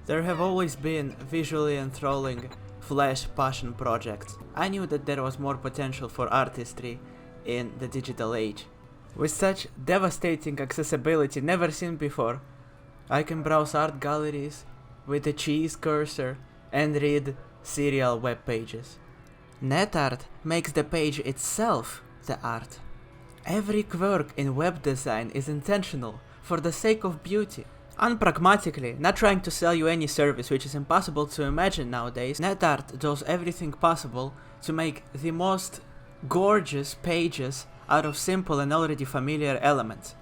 There have always been visually enthralling flash passion projects. I knew that there was more potential for artistry in the digital age. With such devastating accessibility never seen before, I can browse art galleries with a cheese cursor and read serial web pages. Net.art makes the page itself the art. Every quirk in web design is intentional for the sake of beauty. Unpragmatically, not trying to sell you any service, which is impossible to imagine nowadays, Net.art does everything possible to make the most gorgeous pages out of simple and already familiar elements.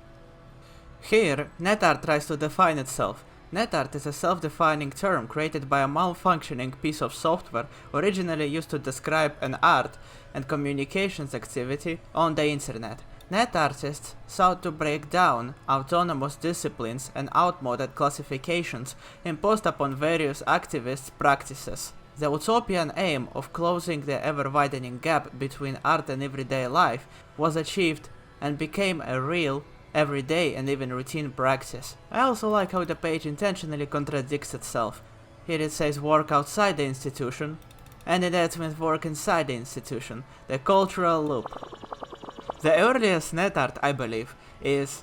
Here, Net.art tries to define itself. Net.art is a self-defining term created by a malfunctioning piece of software originally used to describe an art and communications activity on the internet. Net artists sought to break down autonomous disciplines and outmoded classifications imposed upon various activist practices. The utopian aim of closing the ever-widening gap between art and everyday life was achieved and became a real, everyday and even routine practice. I also like how the page intentionally contradicts itself. Here it says work outside the institution, and it ends with work inside the institution, the cultural loop. The earliest net art, I believe, is,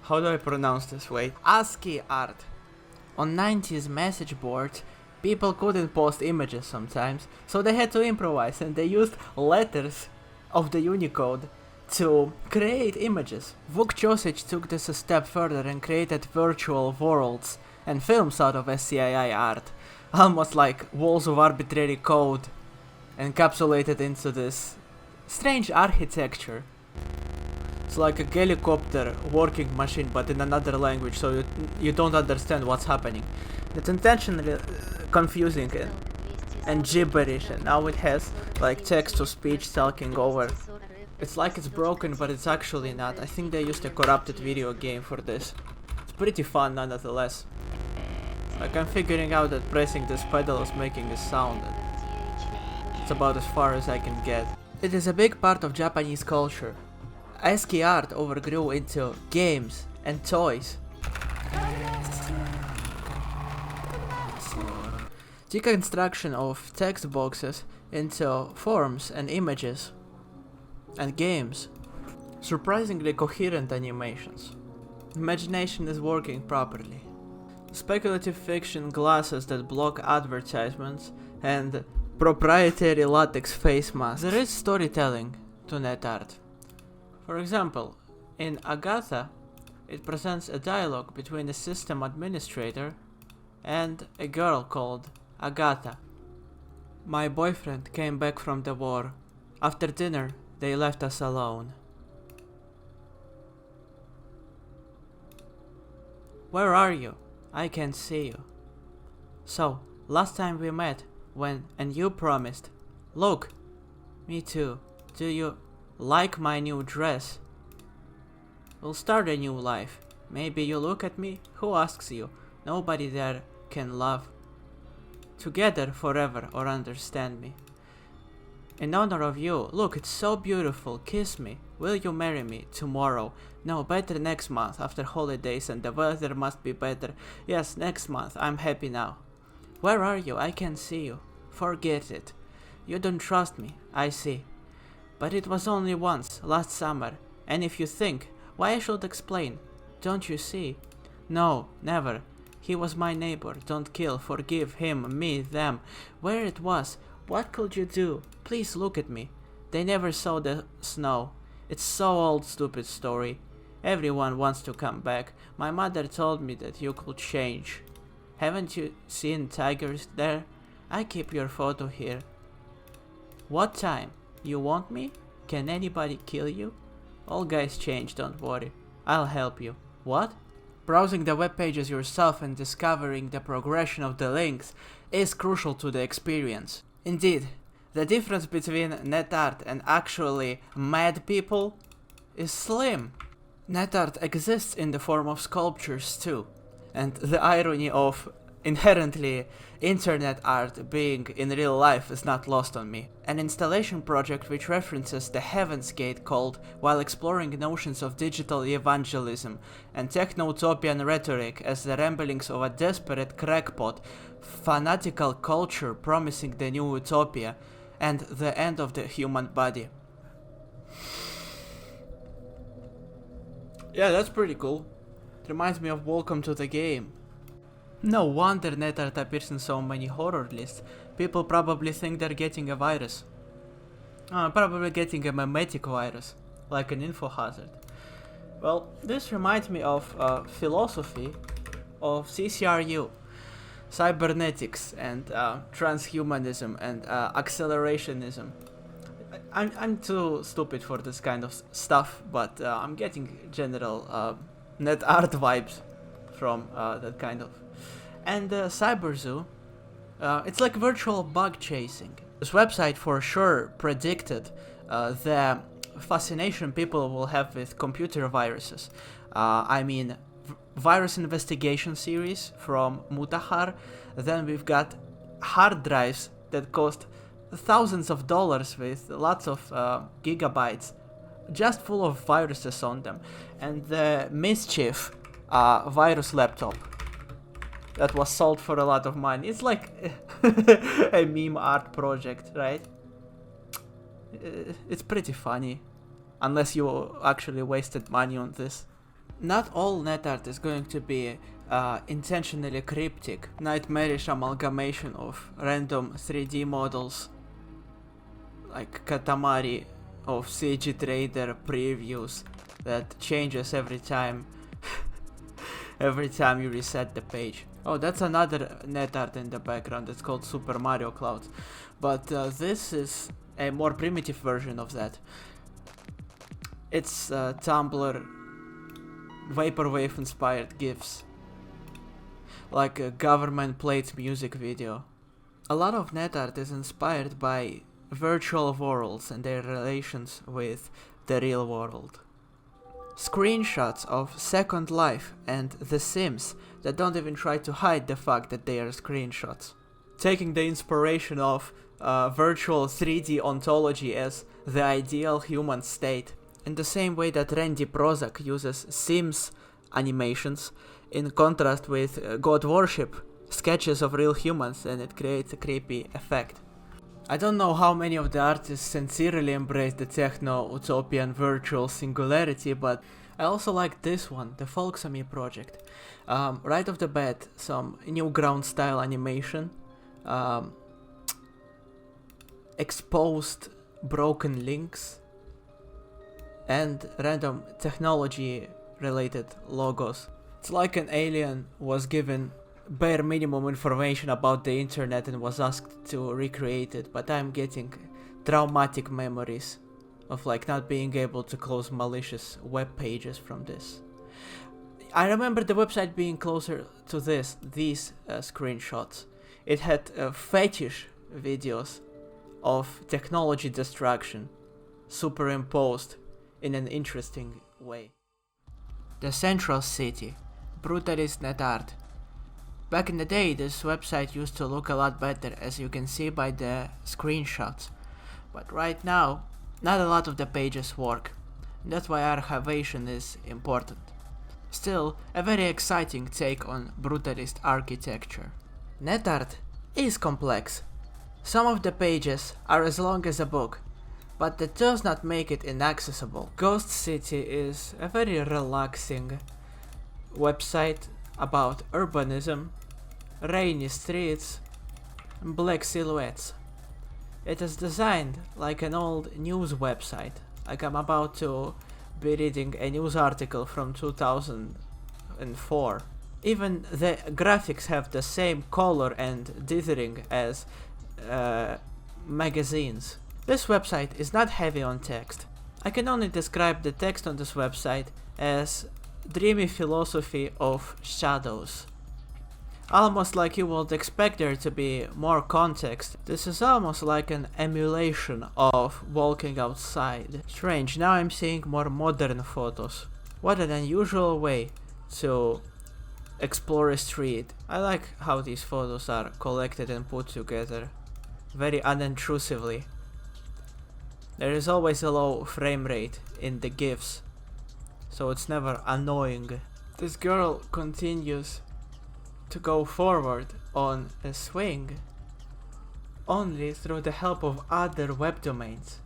how do I pronounce this? Wait, ASCII art. On 90s message boards, people couldn't post images sometimes, so they had to improvise and they used letters of the Unicode to create images. Vuk Josic took this a step further and created virtual worlds and films out of SCII art, almost like walls of arbitrary code encapsulated into this strange architecture. It's like a helicopter working machine but in another language, so you don't understand what's happening. It's intentionally confusing and gibberish, and now it has like text-to-speech talking over. It's like it's broken, but it's actually not. I think they used a corrupted video game for this. It's pretty fun nonetheless. Like, I'm figuring out that pressing this pedal is making a sound, and it's about as far as I can get. It is a big part of Japanese culture. ASCII art overgrew into games and toys. Deconstruction of text boxes into forms and images. And games. Surprisingly coherent animations. Imagination is working properly. Speculative fiction glasses that block advertisements and proprietary latex face masks. There is storytelling to net art. For example, in Agatha, it presents a dialogue between a system administrator and a girl called Agatha. My boyfriend came back from the war. After dinner, they left us alone. Where are you? I can't see you. So, last time we met, and you promised. Look! Me too. Do you like my new dress? We'll start a new life. Maybe you look at me? Who asks you? Nobody there can love together forever or understand me. In honor of you, look, it's so beautiful, kiss me. Will you marry me tomorrow? No, better next month, after holidays and the weather must be better. Yes, next month, I'm happy now. Where are you? I can't see you. Forget it. You don't trust me, I see. But it was only once, last summer, and if you think, why I should explain? Don't you see? No, never. He was my neighbor, don't kill, forgive him, me, them. Where it was? What could you do? Please look at me. They never saw the snow. It's so old, stupid story. Everyone wants to come back. My mother told me that you could change. Haven't you seen tigers there? I keep your photo here. What time? You want me? Can anybody kill you? All guys change, don't worry. I'll help you. What? Browsing the web pages yourself and discovering the progression of the links is crucial to the experience. Indeed, the difference between net art and actually mad people is slim. Net art exists in the form of sculptures too, and the irony of inherently internet art being in real life is not lost on me. An installation project which references the Heaven's Gate called while exploring notions of digital evangelism and techno-utopian rhetoric as the ramblings of a desperate crackpot, fanatical culture promising the new utopia and the end of the human body. Yeah, that's pretty cool. It reminds me of Welcome to the Game. No wonder net art appears in so many horror lists. People probably think they're getting a virus. Probably getting a memetic virus, like an info hazard. Well, this reminds me of philosophy of CCRU, Cybernetics and transhumanism and accelerationism. I'm too stupid for this kind of stuff, but I'm getting general net art vibes from that kind of. And Cyberzoo, it's like virtual bug chasing. This website for sure predicted the fascination people will have with computer viruses. I mean, virus investigation series from Mutahar. Then we've got hard drives that cost thousands of dollars with lots of gigabytes, just full of viruses on them. And the Mischief virus laptop that was sold for a lot of money. It's like a meme art project, right? It's pretty funny, unless you actually wasted money on this. Not all net art is going to be intentionally cryptic, nightmarish amalgamation of random 3D models like Katamari of CG Trader previews that changes every time you reset the page. Oh, that's another net art in the background. It's called Super Mario Clouds. But this is a more primitive version of that. It's Tumblr vaporwave inspired GIFs. Like a government plates music video. A lot of net art is inspired by virtual worlds and their relations with the real world. Screenshots of Second Life and The Sims that don't even try to hide the fact that they are screenshots. Taking the inspiration of virtual 3D ontology as the ideal human state, in the same way that Randy Prozac uses Sims animations in contrast with God Worship sketches of real humans, and it creates a creepy effect. I don't know how many of the artists sincerely embrace the techno-utopian virtual singularity, but I also like this one, the Folksamy project. Right off the bat, some Newground style animation, exposed broken links, and random technology related logos. It's like an alien was given bare minimum information about the internet and was asked to recreate it, but I'm getting traumatic memories of like not being able to close malicious web pages from this. I remember the website being closer to these screenshots. It had fetish videos of technology destruction superimposed in an interesting way. The Central City, brutalist net art. Back in the day, this website used to look a lot better, as you can see by the screenshots. But right now, not a lot of the pages work. That's why archivation is important. Still, a very exciting take on brutalist architecture. Net art is complex. Some of the pages are as long as a book, but that does not make it inaccessible. Ghost City is a very relaxing website about urbanism, rainy streets, and black silhouettes. It is designed like an old news website, like I'm about to be reading a news article from 2004. Even the graphics have the same color and dithering as magazines. This website is not heavy on text. I can only describe the text on this website as dreamy philosophy of shadows. Almost like you would expect there to be more context. This is almost like an emulation of walking outside. Strange, now I'm seeing more modern photos. What an unusual way to explore a street. I like how these photos are collected and put together very unintrusively. There is always a low frame rate in the GIFs, so it's never annoying. This girl continues to go forward on a swing only through the help of other web domains.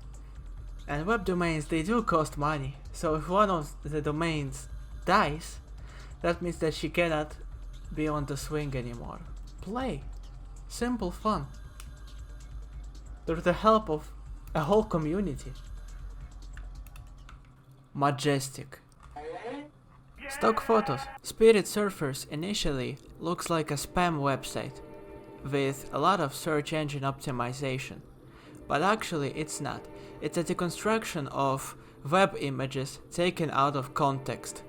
And web domains, they do cost money, so if one of the domains dies, that means that she cannot be on the swing anymore. Play. Simple fun. Through the help of a whole community. Majestic. Stock photos. Spirit Surfers initially looks like a spam website with a lot of search engine optimization, but actually it's not. It's a deconstruction of web images taken out of context,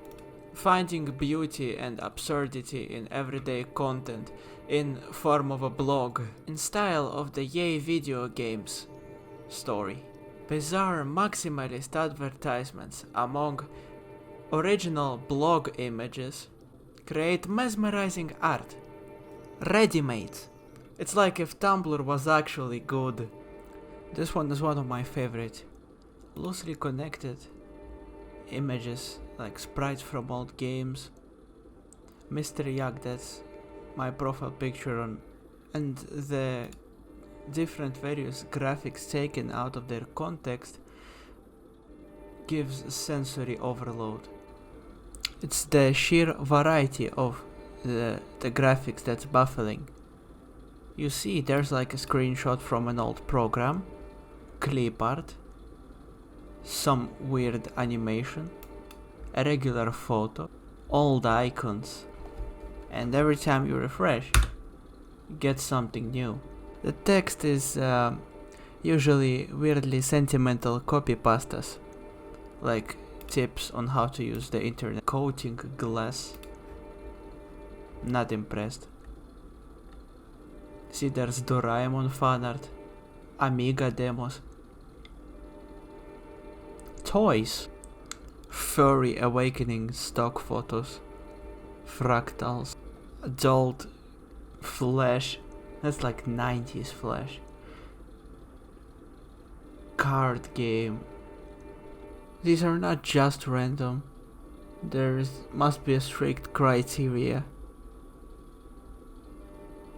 finding beauty and absurdity in everyday content in form of a blog, in style of the Yay video games story. Bizarre maximalist advertisements among original blog images create mesmerizing art. Ready-made. It's like if Tumblr was actually good. This one is one of my favorite. Loosely connected images like sprites from old games. Mr. Yak, that's my profile picture on, and the different various graphics taken out of their context gives sensory overload. It's the sheer variety of the graphics that's baffling. You see, there's like a screenshot from an old program, clip art, some weird animation, a regular photo, old icons, and every time you refresh, you get something new. The text is usually weirdly sentimental copypastas, like tips on how to use the internet, coating glass. Not impressed. See, there's Doraemon fanart, Amiga demos, toys, furry awakening stock photos, fractals, adult Flash, that's like 90s Flash, card game. These are not just random, there must be a strict criteria,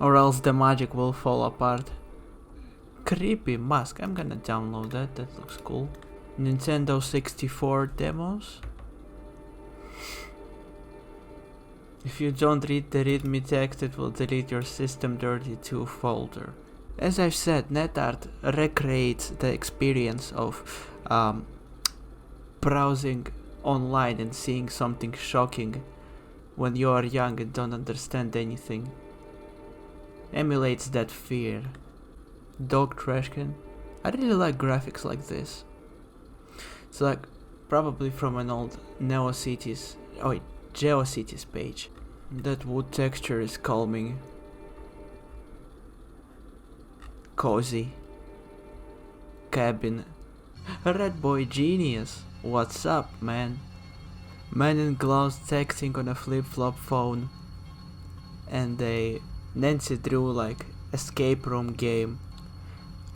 or else the magic will fall apart. Creepy mask, I'm gonna download that, that looks cool. Nintendo 64 demos. If you don't read the readme text, it will delete your system32 folder. As I've said, net.art recreates the experience of browsing online and seeing something shocking when you are young and don't understand anything. Emulates that fear. Dog trash can. I really like graphics like this. It's like probably from an old GeoCities page. That wood texture is calming. Cozy. Cabin. Red boy genius. What's up, man? Man in gloves texting on a flip-flop phone. And a Nancy Drew like escape room game.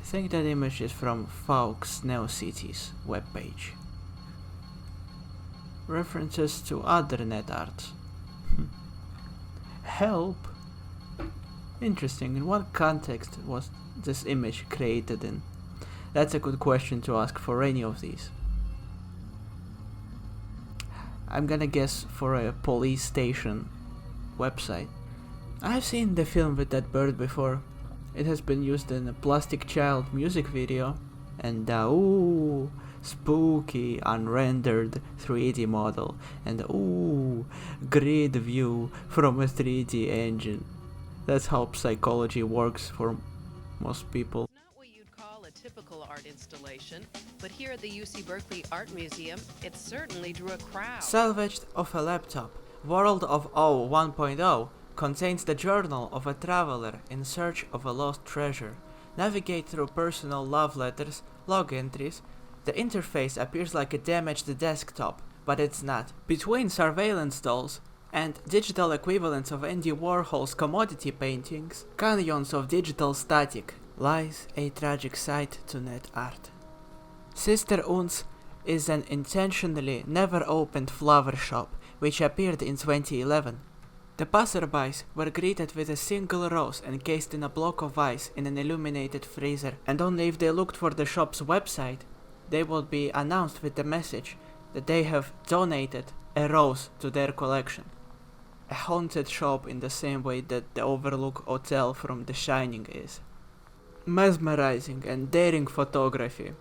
I think that image is from Fawkes NeoCities webpage. References to other net arts. Help! Interesting, in what context was this image created in? That's a good question to ask for any of these. I'm gonna guess for a police station website. I've seen the film with that bird before. It has been used in a Plastic Child music video, and ooh, spooky unrendered 3D model, and ooh, grid view from a 3D engine. That's how psychology works for most people. It's not what you'd call a typical art installation, but here at the UC Berkeley Art Museum, it certainly drew a crowd. Salvaged off a laptop, World of O 1.0 contains the journal of a traveler in search of a lost treasure. Navigate through personal love letters, log entries. The interface appears like a damaged desktop, but it's not. Between surveillance dolls, and digital equivalents of Andy Warhol's commodity paintings, canyons of digital static, lies a tragic side to net art. Sister Uns is an intentionally never opened flower shop which appeared in 2011. The passerbys were greeted with a single rose encased in a block of ice in an illuminated freezer, and only if they looked for the shop's website, they would be announced with the message that they have donated a rose to their collection. A haunted shop in the same way that the Overlook Hotel from The Shining is. Mesmerizing and daring photography.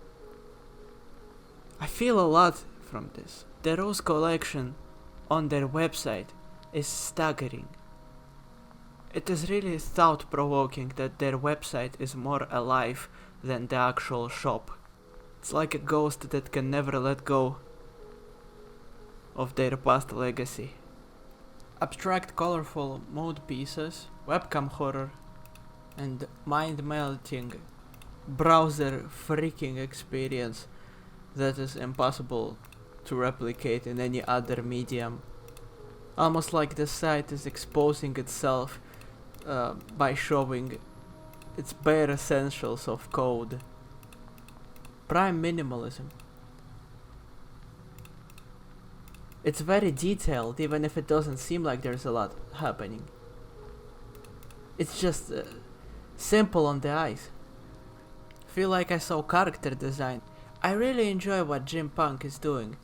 I feel a lot from this. The rose collection on their website is staggering. It is really thought-provoking that their website is more alive than the actual shop. It's like a ghost that can never let go of their past legacy. Abstract colorful mood pieces, webcam horror, and mind-melting browser freaking experience that is impossible to replicate in any other medium. Almost like the site is exposing itself by showing its bare essentials of code. Prime minimalism. It's very detailed, even if it doesn't seem like there's a lot happening. It's just simple on the eyes. Feel like I saw character design. I really enjoy what Jim Punk is doing.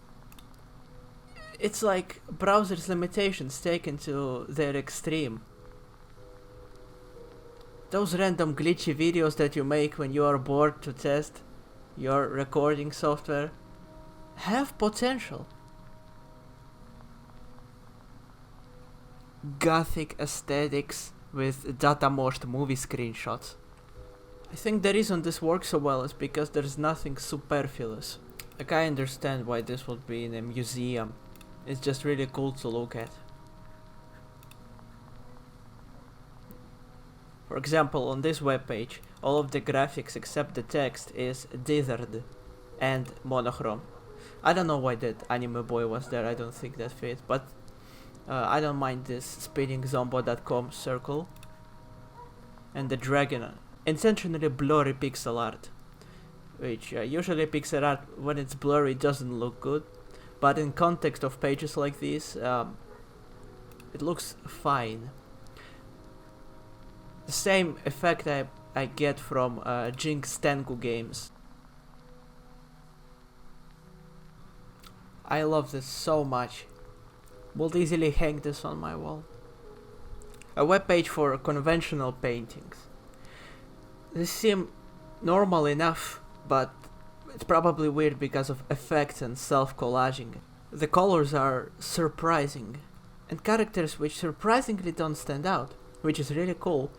It's like browser's limitations taken to their extreme. Those random glitchy videos that you make when you are bored to test your recording software have potential. Gothic aesthetics with data-moshed movie screenshots. I think the reason this works so well is because there's nothing superfluous. Like, I understand why this would be in a museum. It's just really cool to look at. For example, on this webpage, all of the graphics except the text is dithered and monochrome. I don't know why that anime boy was there, I don't think that fit, but I don't mind this spinning zombo.com circle and the dragon. Intentionally blurry pixel art, which usually pixel art when it's blurry doesn't look good, but in context of pages like these, it looks fine. The same effect I get from Jinx Tengu games. I love this so much. Would easily hang this on my wall. A webpage for conventional paintings. These seem normal enough, but it's probably weird because of effects and self-collaging. The colors are surprising, and characters which surprisingly don't stand out, which is really cool,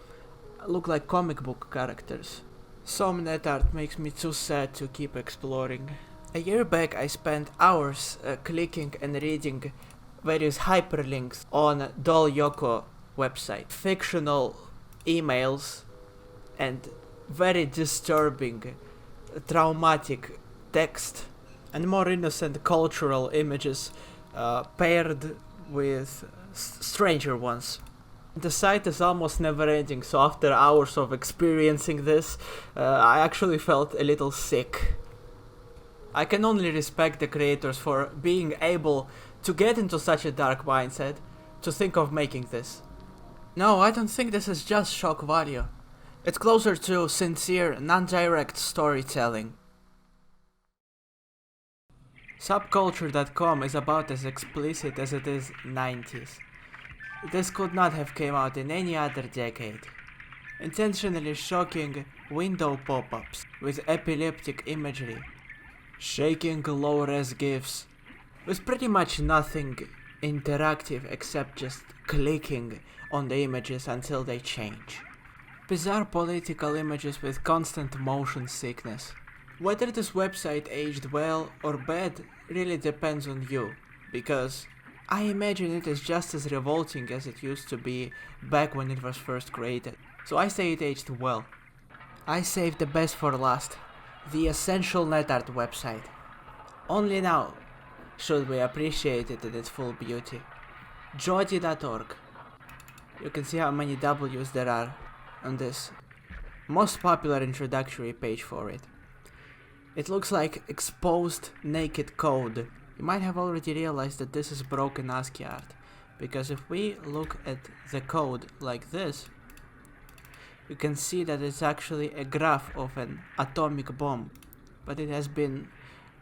look like comic book characters. Some net art makes me too sad to keep exploring. A year back I spent hours clicking and reading various hyperlinks on Doll Yoko website. Fictional emails and very disturbing, traumatic text, and more innocent cultural images paired with stranger ones. The site is almost never ending, so after hours of experiencing this, I actually felt a little sick. I can only respect the creators for being able to get into such a dark mindset to think of making this. No, I don't think this is just shock value. It's closer to sincere, non-direct storytelling. Subculture.com is about as explicit as it is 90s. This could not have came out in any other decade. Intentionally shocking window pop-ups with epileptic imagery, shaking low-res GIFs, with pretty much nothing interactive except just clicking on the images until they change. Bizarre political images with constant motion sickness. Whether this website aged well or bad really depends on you, because I imagine it is just as revolting as it used to be back when it was first created. So I say it aged well. I saved the best for last, the essential net art website. Only now should we appreciate it in its full beauty. Jody.org. You can see how many W's there are on this most popular introductory page for it. It looks like exposed naked code. You might have already realized that this is broken ASCII art, because if we look at the code like this, you can see that it's actually a graph of an atomic bomb, but it has been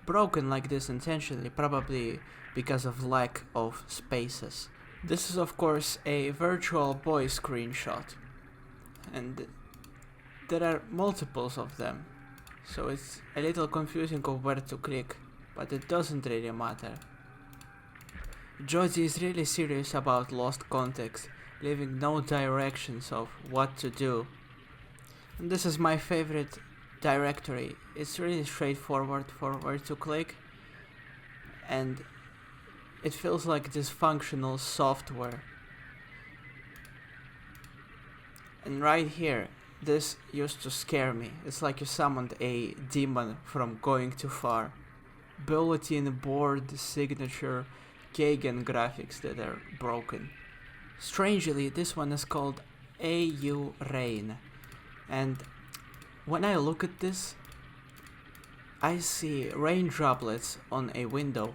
broken like this intentionally, probably because of lack of spaces. This is of course a virtual boy screenshot, and there are multiples of them, so it's a little confusing of where to click, but it doesn't really matter. Jody is really serious about lost context, leaving no directions of what to do. And this is my favorite directory. It's really straightforward for where to click, and it feels like dysfunctional software. And right here, this used to scare me. It's like you summoned a demon from going too far. Bulletin board signature Kagan graphics that are broken. Strangely, this one is called AU Rain, and when I look at this, I see rain droplets on a window.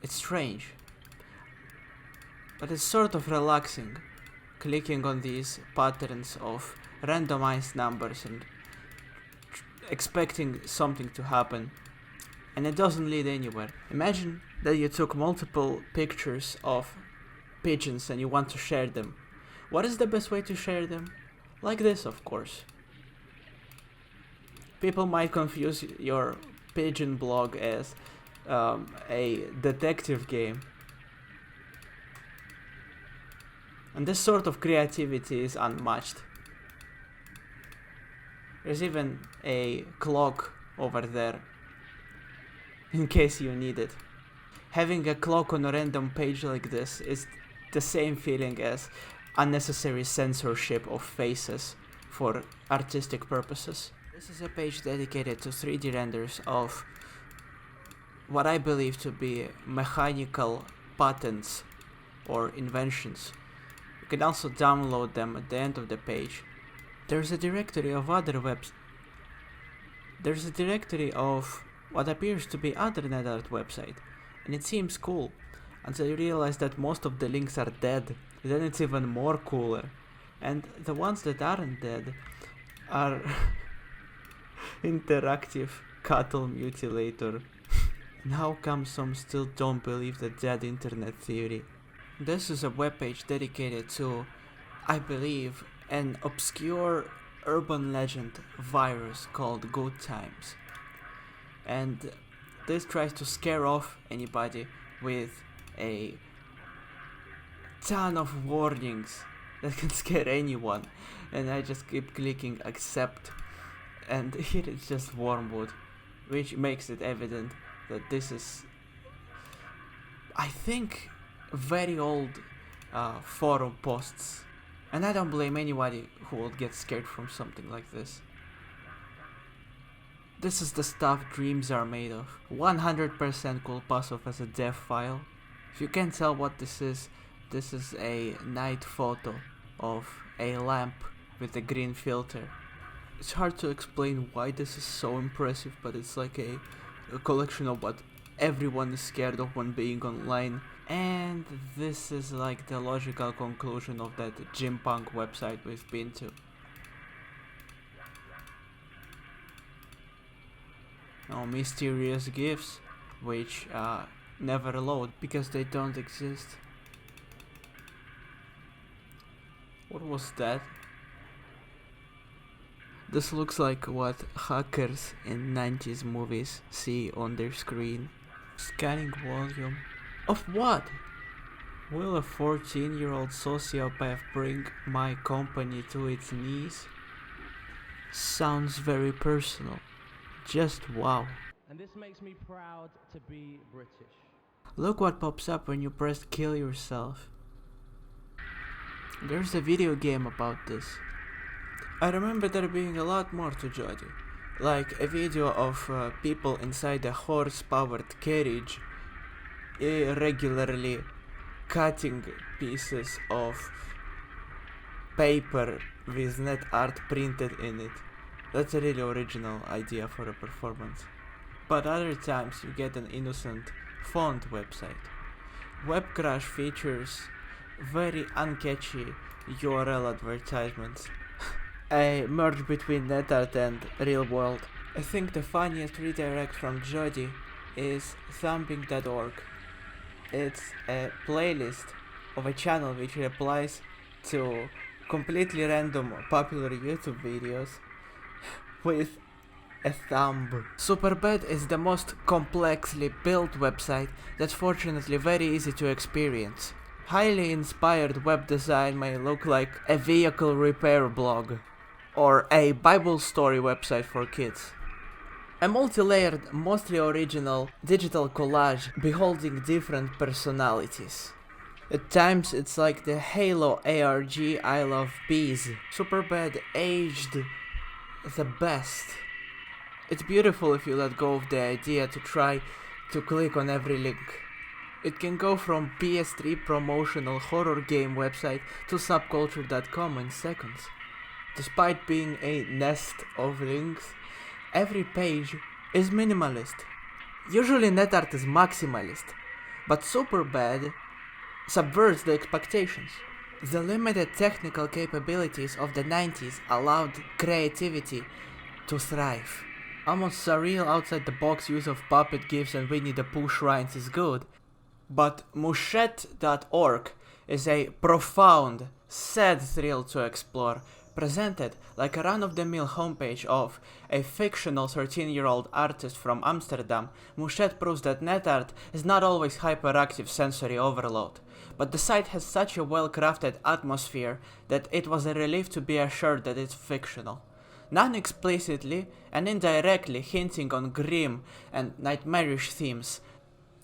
It's strange, but it's sort of relaxing, clicking on these patterns of randomized numbers and expecting something to happen, and it doesn't lead anywhere. Imagine that you took multiple pictures of pigeons and you want to share them. What is the best way to share them? Like this, of course. People might confuse your pigeon blog as a detective game. And this sort of creativity is unmatched. There's even a clock over there, in case you need it. Having a clock on a random page like this is the same feeling as unnecessary censorship of faces for artistic purposes. This is a page dedicated to 3D renders of what I believe to be mechanical patents or inventions. You can also download them at the end of the page. There's a directory of other There's a directory of what appears to be other net.art website, and it seems cool until you realize that most of the links are dead. Then it's even more cooler, and the ones that aren't dead are interactive cattle mutilator. And how come some still don't believe the dead internet theory? This is a webpage dedicated to, I believe, an obscure urban legend virus called Good Times, and this tries to scare off anybody with a ton of warnings that can scare anyone, and I just keep clicking accept, and here it's just wormwood, which makes it evident that this is, I think, very old forum posts, and I don't blame anybody who would get scared from something like this. This is the stuff dreams are made of. 100% could pass off as a dev file. If you can't tell what this is a night photo of a lamp with a green filter. It's hard to explain why this is so impressive, but it's like a collection of what everyone is scared of when being online. And this is like the logical conclusion of that gym punk website we've been to. Now, mysterious gifts, which never load because they don't exist. What was that? This looks like what hackers in 90s movies see on their screen. Scanning volume. Of what? Will a 14-year-old sociopath bring my company to its knees? Sounds very personal. Just wow. And this makes me proud to be British. Look what pops up when you press kill yourself. There's a video game about this. I remember there being a lot more to Jody, like a video of people inside a horse-powered carriage irregularly cutting pieces of paper with net art printed in it. That's a really original idea for a performance. But other times you get an innocent font website. Web Crash features very uncatchy URL advertisements. A merge between NetArt and real world. I think the funniest redirect from Jody is thumping.org. It's a playlist of a channel which replies to completely random popular YouTube videos with a thumb. Superbad is the most complexly built website that's fortunately very easy to experience. Highly inspired web design may look like a vehicle repair blog or a Bible story website for kids. A multi-layered, mostly original digital collage beholding different personalities. At times it's like the Halo ARG I Love Bees. Superbad aged the best. It's beautiful if you let go of the idea to try to click on every link. It can go from PS3 promotional horror game website to subculture.com in seconds. Despite being a nest of links, every page is minimalist. Usually NetArt is maximalist, but Superbad subverts the expectations. The limited technical capabilities of the 90s allowed creativity to thrive. Almost surreal outside-the-box use of puppet GIFs and Winnie the Pooh shrines is good, but Mushette.org is a profound, sad thrill to explore, presented like a run-of-the-mill homepage of a fictional 13-year-old artist from Amsterdam. Mushette proves that NetArt is not always hyperactive sensory overload, but the site has such a well-crafted atmosphere that it was a relief to be assured that it's fictional. Non-explicitly and indirectly hinting on grim and nightmarish themes.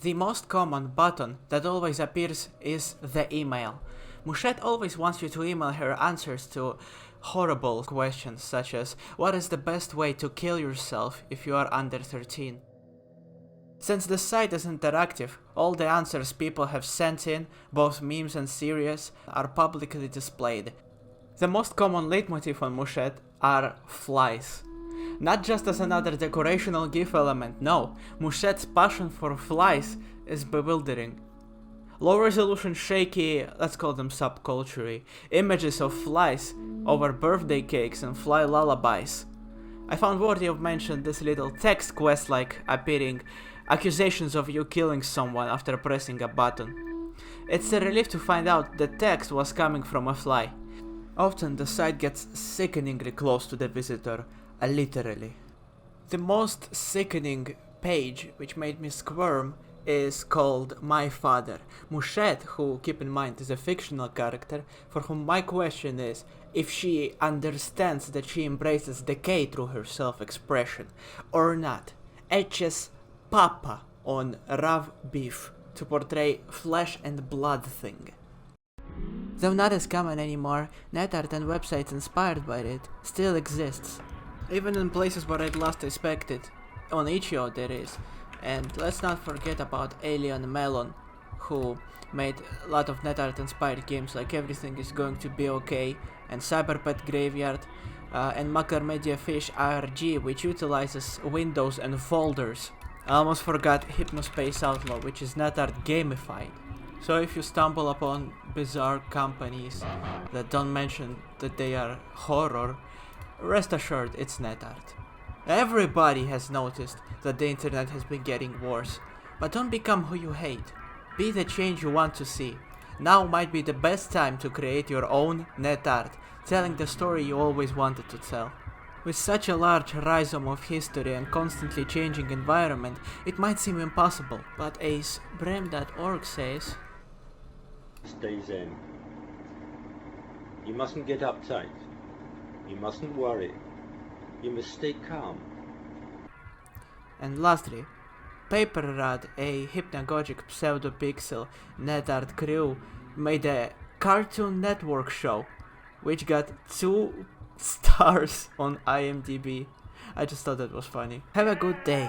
The most common button that always appears is the email. Mushette always wants you to email her answers to horrible questions such as, what is the best way to kill yourself if you are under 13? Since the site is interactive, all the answers people have sent in, both memes and serious, are publicly displayed. The most common leitmotif on Mushette are flies. Not just as another decorational GIF element, no, Mushette's passion for flies is bewildering. Low resolution shaky, let's call them subculture images of flies over birthday cakes and fly lullabies. I found worthy of mention this little text quest like appearing accusations of you killing someone after pressing a button. It's a relief to find out the text was coming from a fly. Often the site gets sickeningly close to the visitor, literally. The most sickening page which made me squirm is called My Father. Mushette, who, keep in mind, is a fictional character, for whom my question is if she understands that she embraces decay through her self-expression, or not, etches Papa on raw beef to portray flesh and blood thing. Though not as common anymore, NetArt and websites inspired by it still exists. Even in places where I'd last expected. On itch.io there is. And let's not forget about Alien Melon, who made a lot of NetArt inspired games like Everything Is Going to Be Okay and Cyberpet Graveyard, and Macromedia Fish ARG, which utilizes windows and folders. I almost forgot Hypnospace Outlaw, which is NetArt gamified. So if you stumble upon bizarre companies that don't mention that they are horror, rest assured it's NetArt. Everybody has noticed that the internet has been getting worse, but don't become who you hate. Be the change you want to see. Now might be the best time to create your own NetArt, telling the story you always wanted to tell. With such a large rhizome of history and constantly changing environment, it might seem impossible, but as brem.org says, stay zen. You mustn't get uptight. You mustn't worry. You must stay calm. And lastly, PaperRad, a hypnagogic pseudo-pixel NetArt crew, made a Cartoon Network show, which got 2 stars on IMDb. I just thought that was funny. Have a good day.